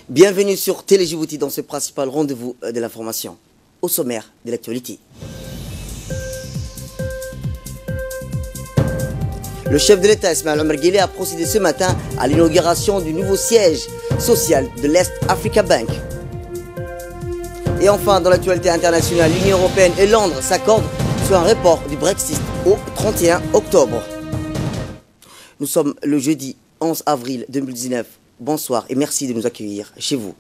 Bienvenue sur Télé Djibouti dans ce principal rendez-vous de l'information. Au sommaire de l'actualité. Le chef de l'État, Ismaël Omar Guelleh, a procédé ce matin à l'inauguration du nouveau siège social de l'Est Africa Bank. Et enfin, dans l'actualité internationale, l'Union européenne et Londres s'accordent sur un report du Brexit au 31 octobre. Nous sommes le jeudi 11 avril 2019. Bonsoir et merci de nous accueillir chez vous.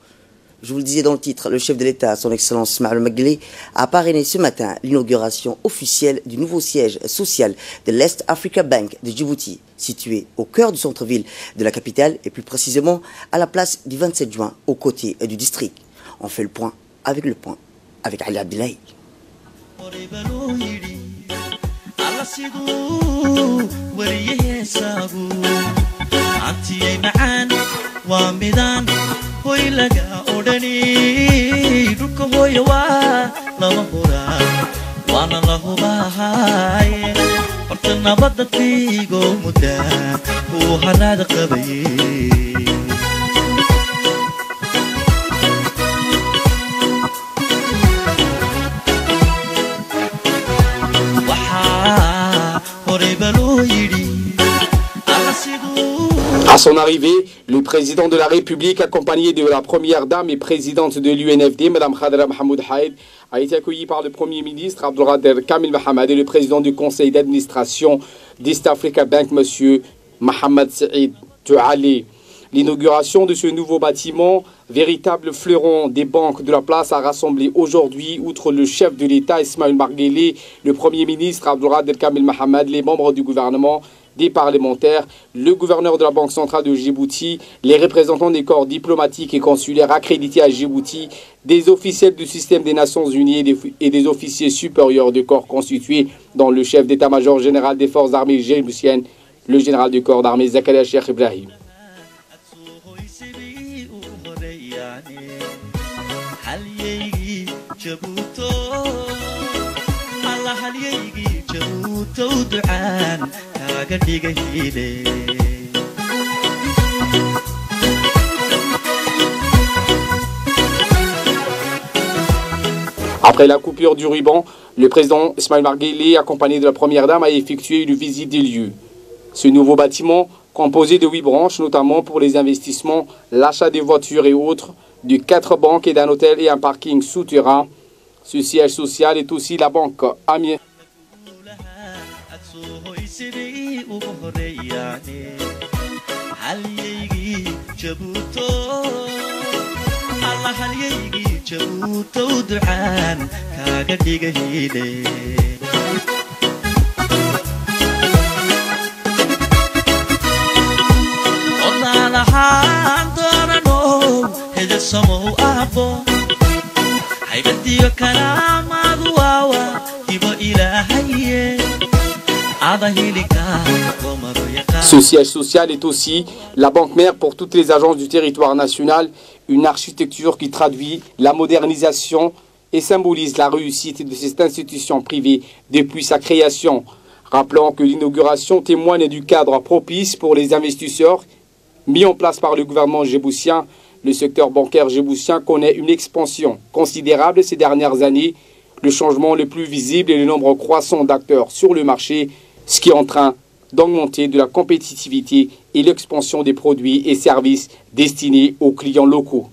Je vous le disais dans le titre, le chef de l'État, son Excellence Ismaël Omar Guelleh, a parrainé ce matin l'inauguration officielle du nouveau siège social de l'Est Africa Bank de Djibouti, situé au cœur du centre-ville de la capitale et plus précisément à la place du 27 juin, aux côtés du district. On fait le point avec Ali Abdillahi. hoy laga odhani dhulka hooyo waa lama huraan waana la hubaahaye horta nabadda tiigo muddaa uu haraada qabaye waxaa horeyba loo yidhi alla siduu. À son arrivée, le président de la République, accompagné de la première dame et présidente de l'UNFD, Mme Khadra Mahmoud Haïd, a été accueilli par le Premier ministre Abdelkader Kamil Mohamed et le président du conseil d'administration d'East Africa Bank, M. Mohamed Saïd Touali. L'inauguration de ce nouveau bâtiment, véritable fleuron des banques de la place, a rassemblé aujourd'hui, outre le chef de l'État Ismaël Omar Guelleh, le Premier ministre Abdelkader Kamil Mohamed, les membres du gouvernement, des parlementaires, le gouverneur de la Banque centrale de Djibouti, les représentants des corps diplomatiques et consulaires accrédités à Djibouti, des officiels du système des Nations Unies et des officiers supérieurs de corps constitués, dont le chef d'état-major général des forces armées djiboutiennes, le général du corps d'armée Zakaria Cheikh Ibrahim. Après la coupure du ruban, le président Ismaël Omar Guelleh, accompagné de la première dame, a effectué une visite des lieux. Ce nouveau bâtiment, composé de 8 branches, notamment pour les investissements, l'achat des voitures et autres, de 4 banques et d'un hôtel et un parking souterrain. Ce siège social est aussi la banque Amiens. Ce siège social est aussi la banque mère pour toutes les agences du territoire national, une architecture qui traduit la modernisation et symbolise la réussite de cette institution privée depuis sa création. Rappelons que l'inauguration témoigne du cadre propice pour les investisseurs mis en place par le gouvernement djiboutien. Le secteur bancaire djiboutien connaît une expansion considérable ces dernières années. Le changement le plus visible est le nombre croissant d'acteurs sur le marché, ce qui est en train d'augmenter de la compétitivité et l'expansion des produits et services destinés aux clients locaux.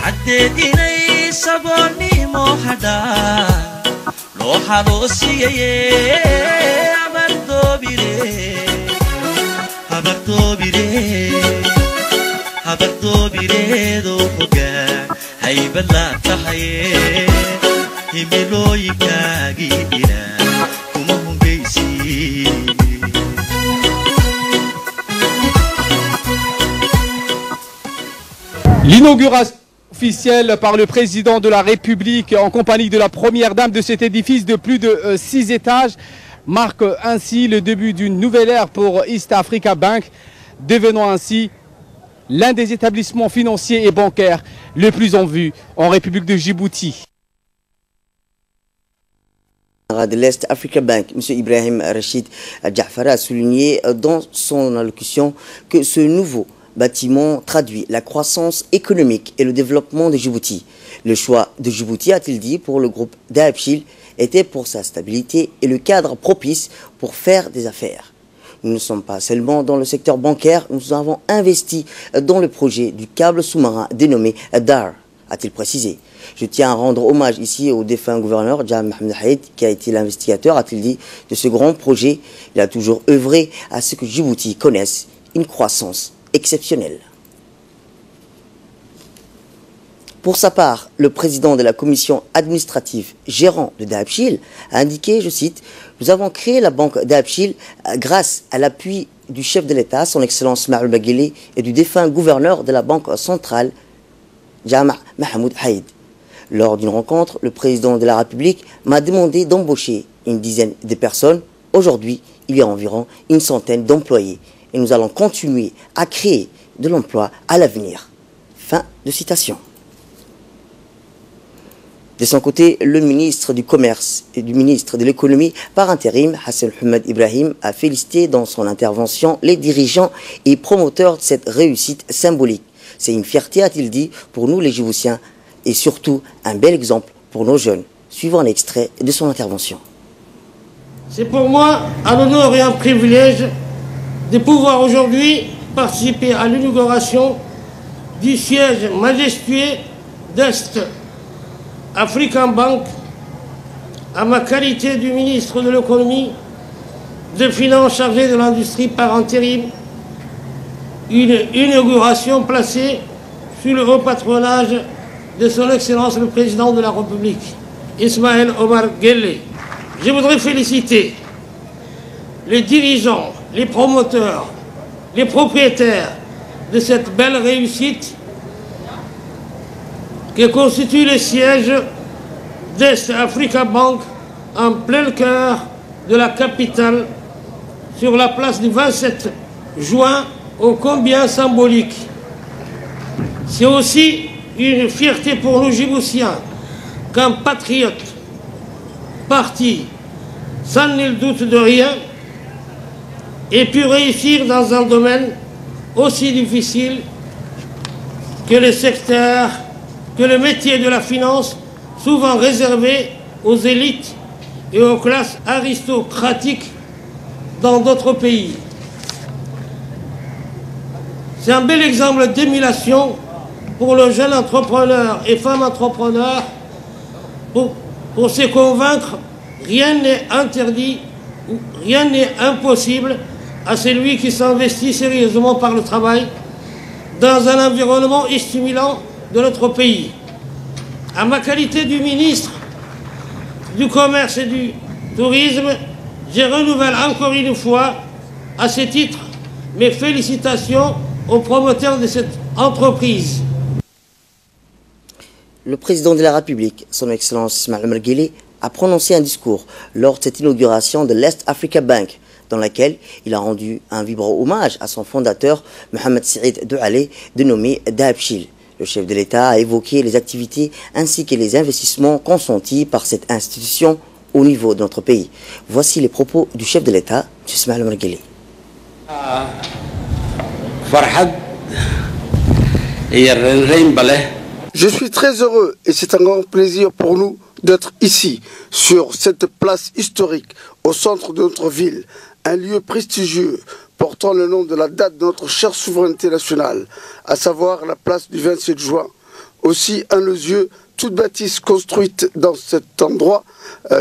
عدد إلي صبرني موحدا لو حروسي عبرتو بيري دو حقا هاي بلا تحيي هميلو يكاقي إلا كمهم بيسي L'inauguration officielle par le président de la République en compagnie de la première dame de cet édifice de plus de 6 étages marque ainsi le début d'une nouvelle ère pour East Africa Bank, devenant ainsi l'un des établissements financiers et bancaires les plus en vue en République de Djibouti. De l'Est Africa Bank, M. Ibrahim Rachid Jafara a souligné dans son allocution que ce nouveau bâtiment traduit la croissance économique et le développement de Djibouti. Le choix de Djibouti, a-t-il dit, pour le groupe Dahab-Shil était pour sa stabilité et le cadre propice pour faire des affaires. Nous ne sommes pas seulement dans le secteur bancaire, nous avons investi dans le projet du câble sous-marin dénommé DAR, a-t-il précisé. Je tiens à rendre hommage ici au défunt gouverneur Jamal Mohamed Haïd, qui a été l'investigateur, a-t-il dit, de ce grand projet. Il a toujours œuvré à ce que Djibouti connaisse une croissance exceptionnelle. Pour sa part, le président de la commission administrative gérant de Dahab-Shil a indiqué, je cite, « Nous avons créé la banque Dahab-Shil grâce à l'appui du chef de l'État, son Excellence Ismaël Omar Guelleh, et du défunt gouverneur de la Banque centrale, Jamal Mohamed Haïd. Lors d'une rencontre, le président de la République m'a demandé d'embaucher une dizaine de personnes. Aujourd'hui, il y a environ une centaine d'employés et nous allons continuer à créer de l'emploi à l'avenir. » Fin de citation. De son côté, le ministre du Commerce et du ministre de l'Économie par intérim, Hassan Ahmed Ibrahim, a félicité dans son intervention les dirigeants et promoteurs de cette réussite symbolique. C'est une fierté, a-t-il dit, pour nous les Djiboutiens et surtout un bel exemple pour nos jeunes. Suivant l'extrait de son intervention. C'est pour moi un honneur et un privilège de pouvoir aujourd'hui participer à l'inauguration du siège majestueux d'Est African Bank à ma qualité du ministre de l'économie, des finances chargé de l'industrie par intérim, une inauguration placée sous le haut patronage de son Excellence le Président de la République, Ismaël Omar Guelleh. Je voudrais féliciter les dirigeants, les promoteurs, les propriétaires de cette belle réussite que constitue le siège d'Est Africa Bank en plein cœur de la capitale sur la place du 27 juin, ô combien symbolique. C'est aussi une fierté pour nous Djiboutiens qu'un patriote parti sans nul doute de rien ait pu réussir dans un domaine aussi difficile que le secteur, que le métier de la finance, souvent réservé aux élites et aux classes aristocratiques dans d'autres pays. C'est un bel exemple d'émulation pour le jeune entrepreneur et femme entrepreneur. Pour se convaincre, rien n'est interdit, rien n'est impossible à celui qui s'investit sérieusement par le travail dans un environnement stimulant de notre pays. À ma qualité du ministre du Commerce et du Tourisme, je renouvelle encore une fois, à ce titre, mes félicitations aux promoteurs de cette entreprise. Le président de la République, son Excellence Ismaël Omar Guelleh, a prononcé un discours lors de cette inauguration de l'Est Africa Bank, dans laquelle il a rendu un vibrant hommage à son fondateur, Mohamed Saïd Doualé, dénommé Dahab-Shil. Le chef de l'État a évoqué les activités ainsi que les investissements consentis par cette institution au niveau de notre pays. Voici les propos du chef de l'État, M. Ismaël Omar Guelleh. Je suis très heureux et c'est un grand plaisir pour nous d'être ici, sur cette place historique, au centre de notre ville, un lieu prestigieux portant le nom de la date de notre chère souveraineté nationale, à savoir la place du 27 juin. Aussi, à nos yeux, toute bâtisse construite dans cet endroit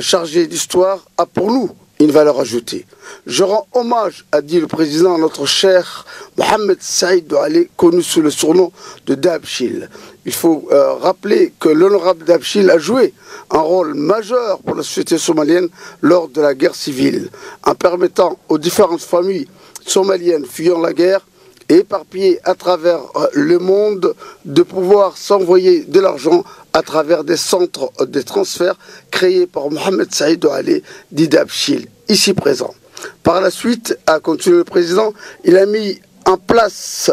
chargé d'histoire a pour nous une valeur ajoutée. Je rends hommage, a dit le président, à notre cher Mohamed Saïd Doualé, connu sous le surnom de Dahab-Shil. Il faut rappeler que l'honorable Dahab-Shil a joué un rôle majeur pour la société somalienne lors de la guerre civile, en permettant aux différentes familles somaliennes fuyant la guerre et éparpillés à travers le monde de pouvoir s'envoyer de l'argent à travers des centres de transfert créés par Mohamed Saïd Doualé d'Idabchil, ici présent. Par la suite, a continué le président, il a mis en place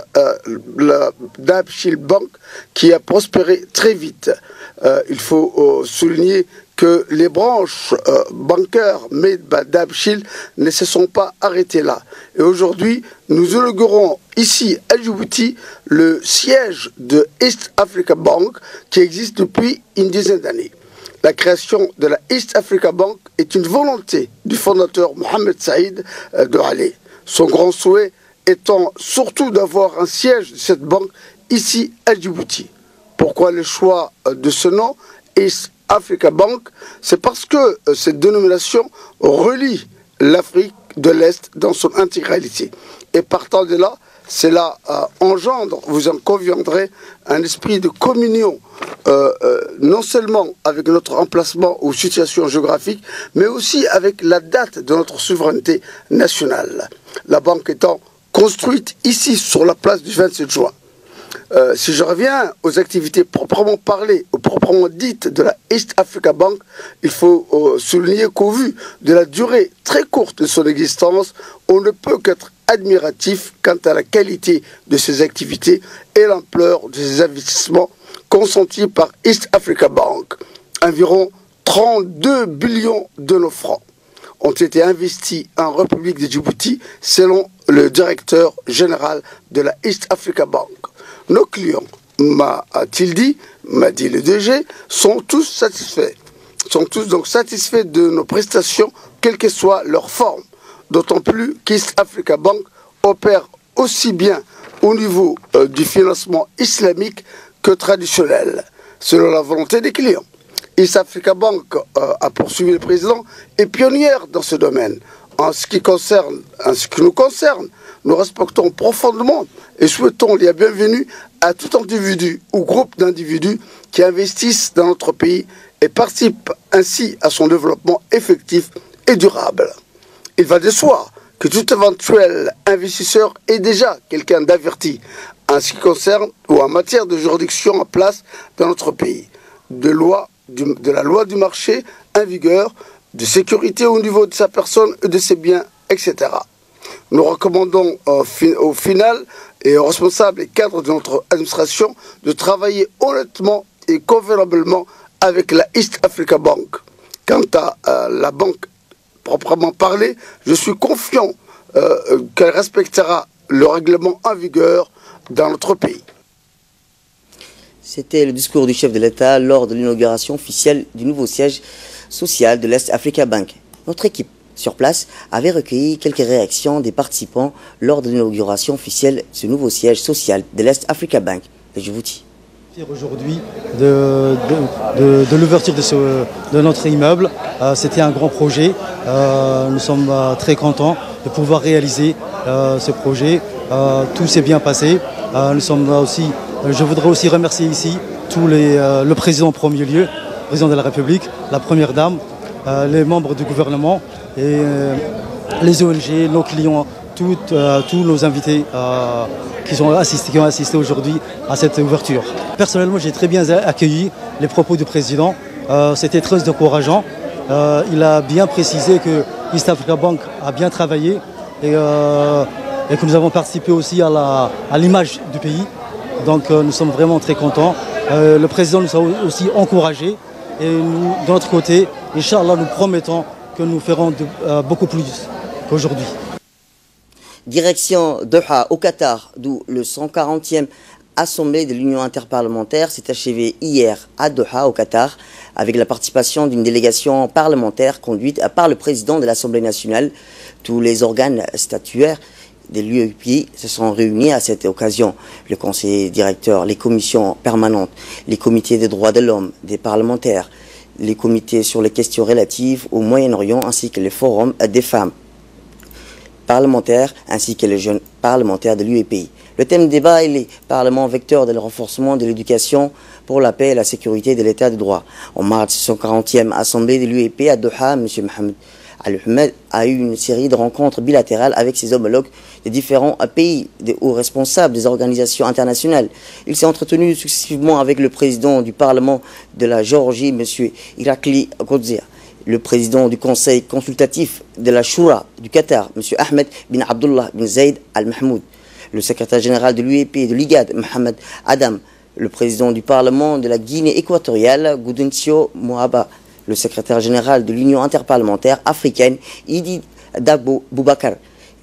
la Dabchil Bank qui a prospéré très vite. Il faut souligner que les branches bancaires made by Dabchil ne se sont pas arrêtées là. Et aujourd'hui, nous inaugurons ici à Djibouti le siège de East Africa Bank qui existe depuis une dizaine d'années. La création de la East Africa Bank est une volonté du fondateur Mohamed Saïd Doualé. Son grand souhait étant surtout d'avoir un siège de cette banque ici à Djibouti. Pourquoi le choix de ce nom, East Africa Bank? C'est parce que cette dénomination relie l'Afrique de l'Est dans son intégralité. Et partant de là, cela engendre, vous en conviendrez, un esprit de communion, non seulement avec notre emplacement ou situation géographique, mais aussi avec la date de notre souveraineté nationale. La banque étant construite ici sur la place du 27 juin. Si je reviens aux activités proprement parlées ou proprement dites de la East Africa Bank, il faut souligner qu'au vu de la durée très courte de son existence, on ne peut qu'être admiratif quant à la qualité de ses activités et l'ampleur de ses investissements consentis par East Africa Bank. Environ 32 billions de nos francs ont été investis en République de Djibouti selon le directeur général de la East Africa Bank. Nos clients, m'a dit le DG, sont tous satisfaits. Sont tous donc satisfaits de nos prestations, quelle que soit leur forme. D'autant plus qu'East Africa Bank opère aussi bien au niveau du financement islamique que traditionnel, selon la volonté des clients. East Africa Bank, a poursuivi le président, est pionnière dans ce domaine. En ce qui nous concerne, nous respectons profondément et souhaitons la bienvenue à tout individu ou groupe d'individus qui investissent dans notre pays et participent ainsi à son développement effectif et durable. Il va de soi que tout éventuel investisseur est déjà quelqu'un d'averti en ce qui concerne ou en matière de juridiction en place dans notre pays, de la loi du marché en vigueur, de sécurité au niveau de sa personne et de ses biens, etc. Nous recommandons au final et aux responsables et cadres de notre administration de travailler honnêtement et convenablement avec la East Africa Bank. Quant à la banque proprement parlée, je suis confiant qu'elle respectera le règlement en vigueur dans notre pays. C'était le discours du chef de l'État lors de l'inauguration officielle du nouveau siège social de l'Est Africa Bank. Notre équipe sur place avait recueilli quelques réactions des participants lors de l'inauguration officielle de ce nouveau siège social de l'Est Africa Bank de Djibouti. Aujourd'hui de l'ouverture de notre immeuble, c'était un grand projet. Nous sommes très contents de pouvoir réaliser ce projet. Tout s'est bien passé. Je voudrais aussi remercier ici le président en premier lieu, le président de la République, la première dame, les membres du gouvernement et les ONG, nos clients, tous nos invités qui ont assisté aujourd'hui à cette ouverture. Personnellement, j'ai très bien accueilli les propos du président. C'était très encourageant. Il a bien précisé que East Africa Bank a bien travaillé et que nous avons participé aussi à l'image du pays. Donc nous sommes vraiment très contents. Le président nous a aussi encouragés et nous, de notre côté, Inch'Allah, nous promettons que nous ferons beaucoup plus qu'aujourd'hui. Direction Doha au Qatar, d'où le 140e Assemblée de l'Union interparlementaire s'est achevée hier à Doha au Qatar avec la participation d'une délégation parlementaire conduite par le président de l'Assemblée nationale. Tous les organes statuaires de l'UEP se sont réunis à cette occasion. Le conseil directeur, les commissions permanentes, les comités des droits de l'homme, des parlementaires, les comités sur les questions relatives au Moyen-Orient ainsi que les forums des femmes parlementaires ainsi que les jeunes parlementaires de l'UEPI. Le thème de débat est les parlements vecteurs de le renforcement de l'éducation pour la paix et la sécurité de l'état de droit. En marge de son 40e assemblée de l'UEP à Doha, M. Mohamed Al-Ahmed a eu une série de rencontres bilatérales avec ses homologues des différents pays, des hauts responsables des organisations internationales. Il s'est entretenu successivement avec le président du Parlement de la Géorgie, M. Irakli Godzia, le président du Conseil consultatif de la Shura du Qatar, M. Ahmed bin Abdullah bin Zayd Al-Mahmoud, le secrétaire général de l'UEP et de l'IGAD, Mohamed Adam, le président du Parlement de la Guinée équatoriale, Gaudencio Mohaba, le secrétaire général de l'Union interparlementaire africaine, Idi Dabo Boubacar,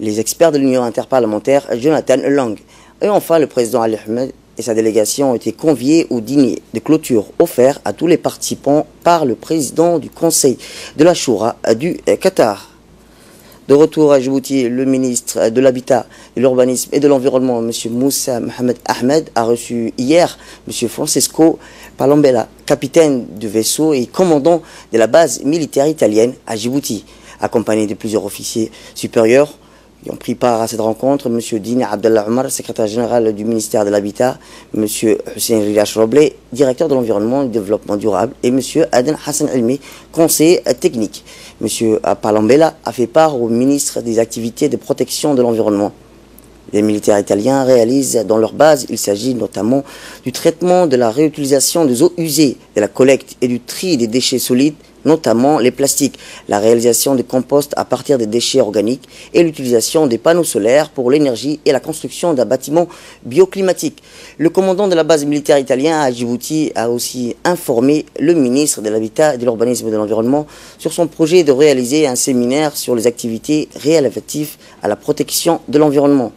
les experts de l'Union interparlementaire, Jonathan Lang. Et enfin, le président Ali Ahmed et sa délégation ont été conviés au dîner de clôture offert à tous les participants par le président du Conseil de la Shura du Qatar. De retour à Djibouti, le ministre de l'Habitat, de l'Urbanisme et de l'Environnement, M. Moussa Mohamed Ahmed, a reçu hier M. Francesco Palambella, capitaine de vaisseau et commandant de la base militaire italienne à Djibouti, accompagné de plusieurs officiers supérieurs qui ont pris part à cette rencontre, M. Dini Abdallah Omar, secrétaire général du ministère de l'Habitat, M. Hussein Rilash Roblé, directeur de l'Environnement et du Développement durable, et M. Aden Hassan Elmi, conseiller technique. M. Palambella a fait part au ministre des Activités de protection de l'environnement. Les militaires italiens réalisent dans leur base, il s'agit notamment du traitement de la réutilisation des eaux usées, de la collecte et du tri des déchets solides, notamment les plastiques, la réalisation de compost à partir des déchets organiques et l'utilisation des panneaux solaires pour l'énergie et la construction d'un bâtiment bioclimatique. Le commandant de la base militaire italienne à Djibouti a aussi informé le ministre de l'Habitat, de l'Urbanisme et de l'Environnement sur son projet de réaliser un séminaire sur les activités relatives à la protection de l'environnement.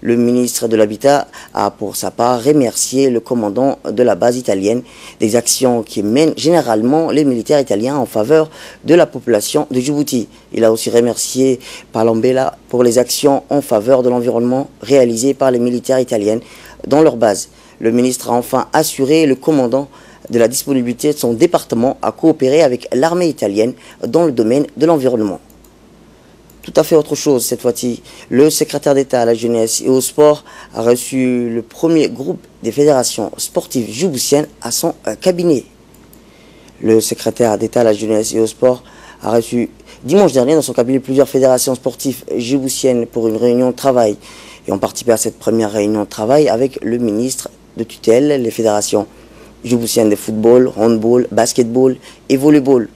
Le ministre de l'Habitat a pour sa part remercié le commandant de la base italienne des actions qui mènent généralement les militaires italiens en faveur de la population de Djibouti. Il a aussi remercié Palambella pour les actions en faveur de l'environnement réalisées par les militaires italiens dans leur base. Le ministre a enfin assuré le commandant de la disponibilité de son département à coopérer avec l'armée italienne dans le domaine de l'environnement. Tout à fait autre chose cette fois-ci. Le secrétaire d'État à la jeunesse et au sport a reçu le premier groupe des fédérations sportives djiboutiennes à son cabinet. Le secrétaire d'État à la jeunesse et au sport a reçu dimanche dernier dans son cabinet plusieurs fédérations sportives djiboutiennes pour une réunion de travail. Et ont participé à cette première réunion de travail avec le ministre de tutelle, les fédérations djiboutiennes de football, handball, basketball et volleyball.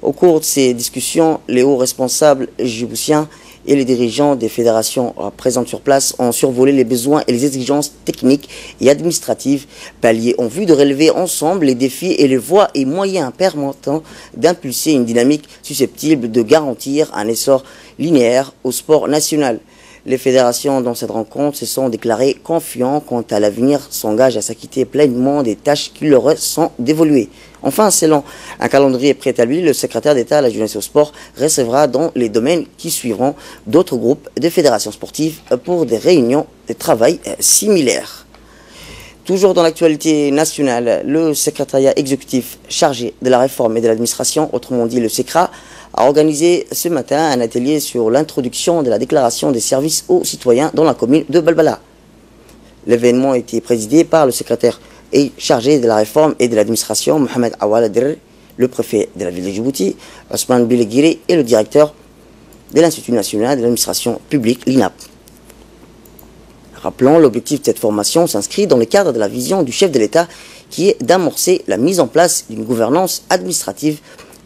Au cours de ces discussions, les hauts responsables djiboutiens et les dirigeants des fédérations présentes sur place ont survolé les besoins et les exigences techniques et administratives palliées en vue de relever ensemble les défis et les voies et moyens permettant d'impulser une dynamique susceptible de garantir un essor linéaire au sport national. Les fédérations dans cette rencontre se sont déclarées confiants quant à l'avenir, s'engagent à s'acquitter pleinement des tâches qui leur sont dévoluées. Enfin, selon un calendrier préétabli, le secrétaire d'État à la jeunesse et au sport recevra dans les domaines qui suivront d'autres groupes de fédérations sportives pour des réunions de travail similaires. Toujours dans l'actualité nationale, le secrétariat exécutif chargé de la réforme et de l'administration, autrement dit le SECRA, a organisé ce matin un atelier sur l'introduction de la déclaration des services aux citoyens dans la commune de Balbala. L'événement a été présidé par le secrétaire et chargé de la réforme et de l'administration, Mohamed Awal Adr, le préfet de la ville de Djibouti, Osman Bilegiri et le directeur de l'Institut national de l'administration publique, l'INAP. Rappelons, l'objectif de cette formation s'inscrit dans le cadre de la vision du chef de l'État qui est d'amorcer la mise en place d'une gouvernance administrative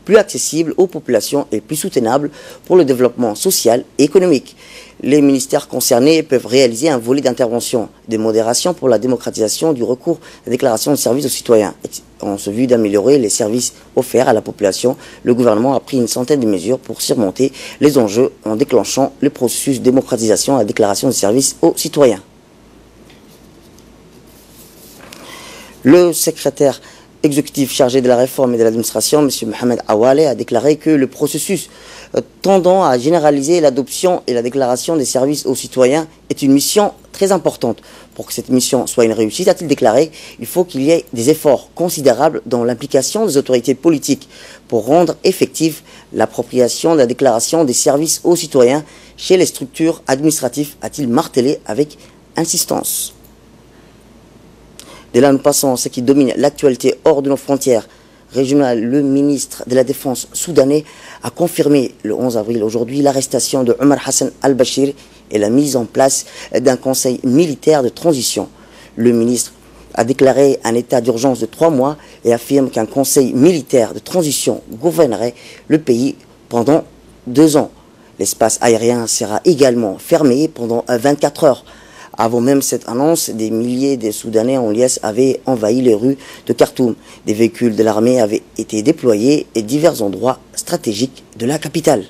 plus accessible aux populations et plus soutenable pour le développement social et économique. Les ministères concernés peuvent réaliser un volet d'intervention, de modération pour la démocratisation du recours à la déclaration de services aux citoyens. En ce vue d'améliorer les services offerts à la population, le gouvernement a pris une centaine de mesures pour surmonter les enjeux en déclenchant le processus de démocratisation à la déclaration de services aux citoyens. Le secrétaire exécutif chargé de la réforme et de l'administration, M. Mohamed Awale, a déclaré que le processus tendant à généraliser l'adoption et la déclaration des services aux citoyens est une mission très importante. Pour que cette mission soit une réussite, a-t-il déclaré, il faut qu'il y ait des efforts considérables dans l'implication des autorités politiques pour rendre effective l'appropriation de la déclaration des services aux citoyens chez les structures administratives, a-t-il martelé avec insistance. De là, nous passons à ce qui domine l'actualité hors de nos frontières régionales. Le ministre de la Défense soudanais a confirmé le 11 avril aujourd'hui l'arrestation de Omar Hassan al-Bashir et la mise en place d'un conseil militaire de transition. Le ministre a déclaré un état d'urgence de 3 mois et affirme qu'un conseil militaire de transition gouvernerait le pays pendant 2 ans. L'espace aérien sera également fermé pendant 24 heures. Avant même cette annonce, des milliers de Soudanais en liesse avaient envahi les rues de Khartoum. Des véhicules de l'armée avaient été déployés et divers endroits stratégiques de la capitale.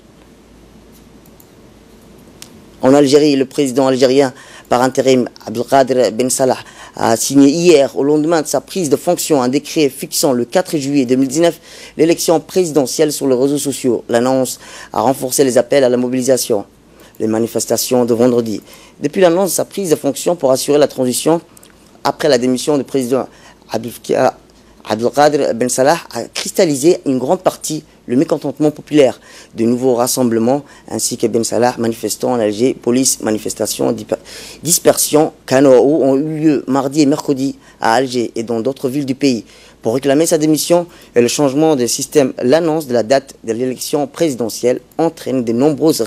En Algérie, le président algérien par intérim Abdelkader Ben Salah a signé hier, au lendemain de sa prise de fonction, un décret fixant le 4 juillet 2019 l'élection présidentielle sur les réseaux sociaux. L'annonce a renforcé les appels à la mobilisation. Les manifestations de vendredi. Depuis l'annonce de sa prise de fonction pour assurer la transition après la démission du président Abdelkader Ben Salah a cristallisé une grande partie le mécontentement populaire. De nouveaux rassemblements ainsi que Ben Salah manifestant en Alger, police, manifestations, dispersion, canots ont eu lieu mardi et mercredi à Alger et dans d'autres villes du pays. Pour réclamer sa démission et le changement de système, l'annonce de la date de l'élection présidentielle entraîne de nombreuses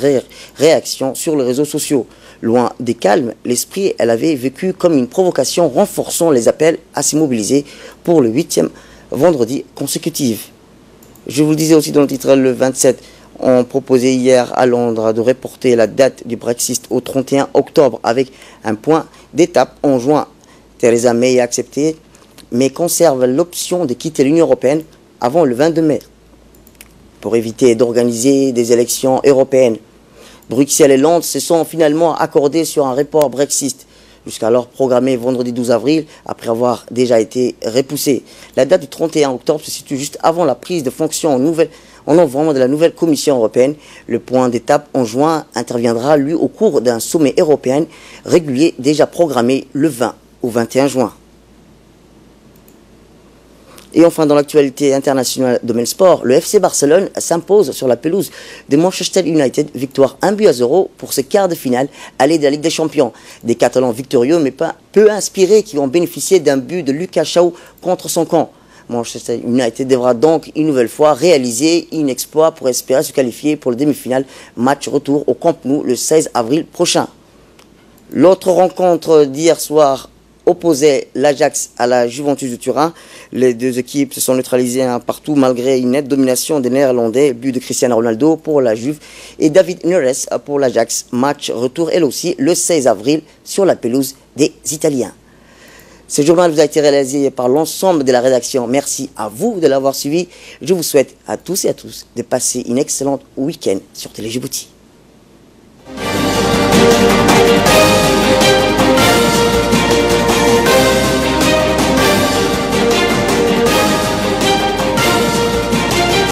réactions sur les réseaux sociaux. Loin des calmes, l'esprit, elle avait vécu comme une provocation renforçant les appels à se mobiliser pour le 8e vendredi consécutif. Je vous le disais aussi dans le titre, le 27, on proposait hier à Londres de reporter la date du Brexit au 31 octobre avec un point d'étape en juin. Theresa May a accepté, mais conserve l'option de quitter l'Union européenne avant le 22 mai pour éviter d'organiser des élections européennes. Bruxelles et Londres se sont finalement accordés sur un report Brexit, jusqu'alors programmé vendredi 12 avril, après avoir déjà été repoussé. La date du 31 octobre se situe juste avant la prise de fonction en novembre de la nouvelle Commission européenne. Le point d'étape en juin interviendra, lui, au cours d'un sommet européen régulier déjà programmé le 20 au 21 juin. Et enfin, dans l'actualité internationale domaine sport, le FC Barcelone s'impose sur la pelouse de Manchester United, victoire 1-0 pour ce quart de finale aller de la Ligue des Champions. Des Catalans victorieux mais pas peu inspirés qui ont bénéficié d'un but de Lucas Shaw contre son camp. Manchester United devra donc une nouvelle fois réaliser un exploit pour espérer se qualifier pour le demi-finale, match retour au Camp Nou le 16 avril prochain. L'autre rencontre d'hier soir opposait l'Ajax à la Juventus de Turin. Les deux équipes se sont neutralisées partout malgré une nette domination des Néerlandais. But de Cristiano Ronaldo pour la Juve et David Neres pour l'Ajax. Match retour elle aussi le 16 avril sur la pelouse des Italiens. Ce journal vous a été réalisé par l'ensemble de la rédaction. Merci à vous de l'avoir suivi. Je vous souhaite à tous et à tous de passer une excellente week-end sur Télé Djibouti.